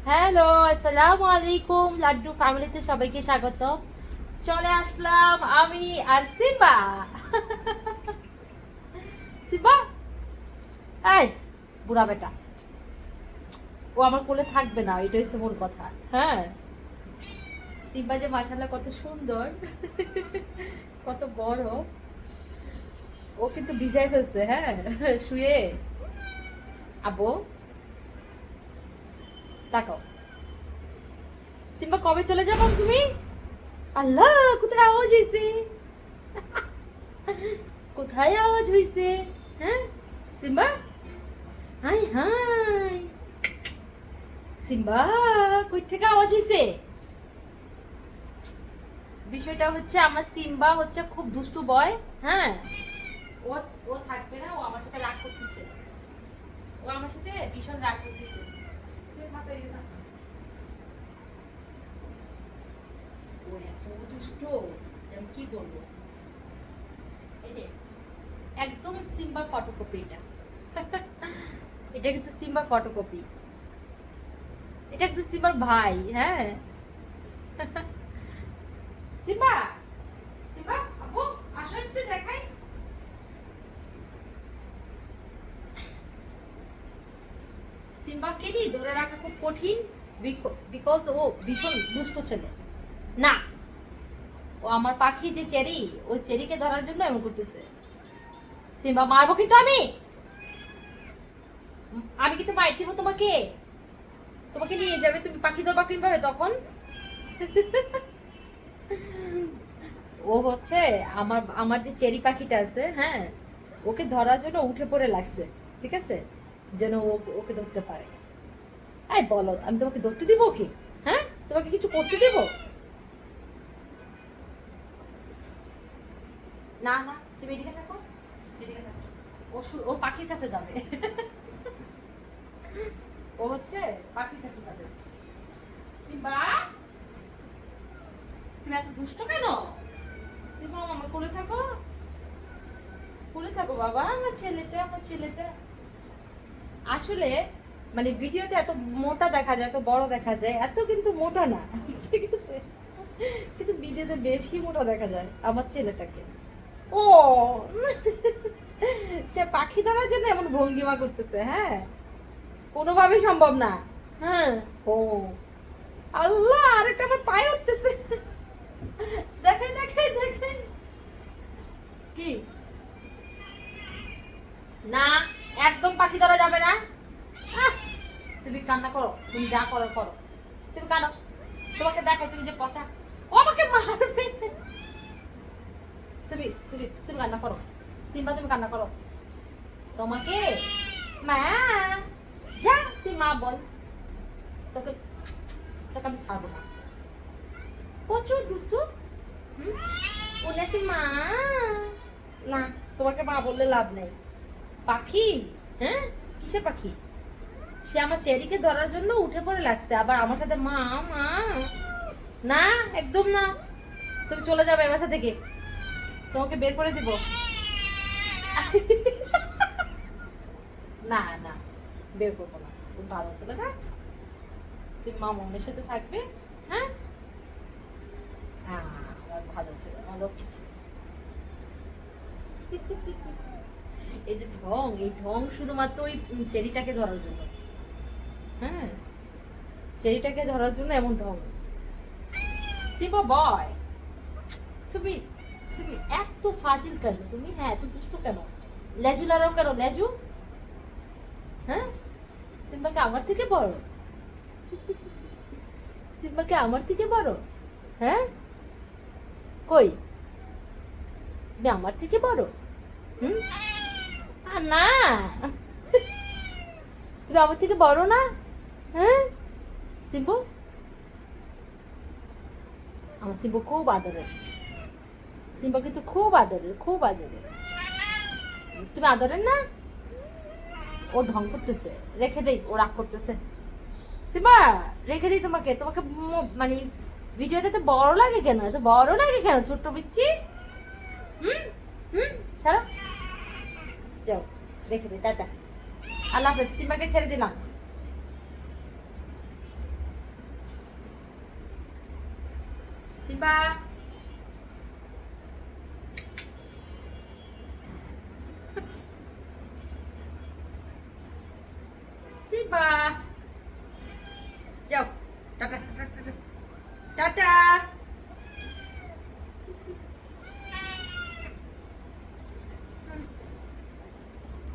Hello, আসসালামু আলাইকুম। লাড্ডু ফ্যামিলিতে সবাইকে স্বাগত। চলে আসলাম আমি আর সিম্বা। সিম্বা, এই বুড়া বেটা, ও আমার কোলে থাকবে না, এটা হচ্ছে মূল কথা। হ্যাঁ, সিম্বা যে মাশাআল্লাহ কত সুন্দর, কত বড়। ও কিন্তু ভিজাই ফেলছে। হ্যাঁ, শুয়ে। আব্বু তাকাও। সিম্বা, কবে চলে যাবো তুমি? আল্লাহ, কোথায় আওয়াজ হয়েছে? কোথায় আওয়াজ হয়েছে? হ্যাঁ সিম্বা, হাই হাই। সিম্বা, কই থেকে আওয়াজ হয়েছে? বিষয়টা হচ্ছে আমার সিম্বা হচ্ছে খুব দুষ্টু বয়। হ্যাঁ, ও ও থাকবে না, ও আমার সাথে রাগ করতেছে। ও আমার সাথে ভীষণ রাগ করতেছে। তুমি থাকো, এদিকে থাকো। ও এত দুষ্ট যে আমি কি বলবো। এই যে একদম সিম্বার ফটোকপি এটা। এটা কিন্তু সিম্বার ফটোকপি। এটা কিন্তু সিম্বার ভাই। হ্যাঁ, সিম্বা, সিম্বা আপু, আসো একটু দেখাই। সিম্বাকে নিয়ে ধরে রাখা খুব কঠিন, বিকজ ও ভীষণ দুষ্ট ছেলে। না, ও আমার পাখি যে চেরি, ওই চেরিকে ধরার জন্য এমন করতেছে। সিম্বা, মারবো কিন্তু আমি। আমি কিন্তু মার দিব তোমাকে। তোমাকে নিয়ে যাবে, তুমি পাখি ধরবা কিভাবে তখন? ও হচ্ছে আমার আমার যে চেরি পাখিটা আছে, হ্যাঁ, ওকে ধরার জন্য উঠে পড়ে লাগছে। ঠিক আছে, যেন ওকে ধরতে পারে। এই বলো, আমি তোমাকে ধরতে দিব কি? হ্যাঁ, তোমাকে কিছু করতে দিব? না না, তুমি এদিকে থাকো, এদিকে থাকো। ও পাখির কাছে যাবে। ও হচ্ছে পাখির কাছে যাবে। সিম্বা, তুমি এত দুষ্ট কেন? তুমি আমার কোলে থাকো, কোলে থাকো বাবা। আমার ছেলেটা, আমার ছেলেটা আসলে মানে ভিডিওতে এত মোটা দেখা যায়, এত বড় দেখা যায়, এত কিন্তু মোটা না। ঠিক আছে, কিন্তু ভিডিওতে বেশি মোটা দেখা যায় আমার ছেলেটাকে। ও, সে পাখি ধরার জন্য এমন ভঙ্গিমা করতেছে। হ্যাঁ, কোনোভাবেই সম্ভব না। হ্যাঁ, ও আল্লাহ, আরেকটা আমার পায়ে উঠতেছে। দেখেন দেখেন দেখেন। কি? না, একদম পাখি ধরা যাবে না। আহ, তুমি কান্না করো, তুমি যা করো করো। তুমি কানো, তোমাকে দেখো তুমি যে পচা। ও আমাকে মারবে। তুমি তুমি তুমি কান্না করো। সিম্বা, তুমি কান্না করো। তোমাকে মা, যা তুই মা বল। তোকে তোকে আমি ছাড়বো না। প্রচুর দুষ্টু। বলেছি মা। না, তোমাকে মা বললে লাভ নেই। পাখি, হ্যাঁ, কিসের পাখি? সে আমার চেরিকে ধরার জন্য উঠে পড়ে লাগছে, আবার আমার সাথে মা মা। না, একদম না। তুমি চলে যাবে এ বাসা থেকে, তোমাকে বের করে দিব। না না, বের করবো না। তুমি ভালো ছেলে না, তুমি মা মম্মির সাথে থাকবে। হ্যাঁ, হ্যাঁ, আমার ভালো ছেলে, আমার লক্ষ্মী ছেলে। এই যে ঢং, এই ঢং শুধুমাত্র ওই চেরিটাকে ধরার জন্য। হ্যাঁ, চেরিটাকে ধরার জন্য এমন ঢং। শিবা বয়, তুমি তুমি এত ফাজিল কেন তুমি? হ্যাঁ, এত দুষ্টু কেন? লেজু লাগাও কেন লেজু? হ্যাঁ, সিম্বাকে আমার থেকে বড়? সিম্বাকে আমার থেকে বড়? হ্যাঁ, কই? তুমি আমার থেকে বড়? হুম, না, তুমি আমার থেকে বড় না। হ্যাঁ, সিম্বু, আমার সিম্বু খুব আদরের। সিম্বা কিন্তু খুব আদরের, খুব আদরের। তুমি আদরের না? ও ঢং করতেছে, রেখে দেই, ও রাগ করতেছে। সিম্বা, রেখে দিই তোমাকে। তোমাকে মানে ভিডিওতে তো বড় লাগে কেন? এত বড় লাগে কেন ছোট্ট বিচ্ছি? হুম, হুম, ছাড়ো, যাও, রেখে দিই, টাটা, আল্লাহ হাফেজ। সিম্বাকে ছেড়ে দিলাম। সিম্বা সিম্বা যাও টাটা টাটা টাটা টাটা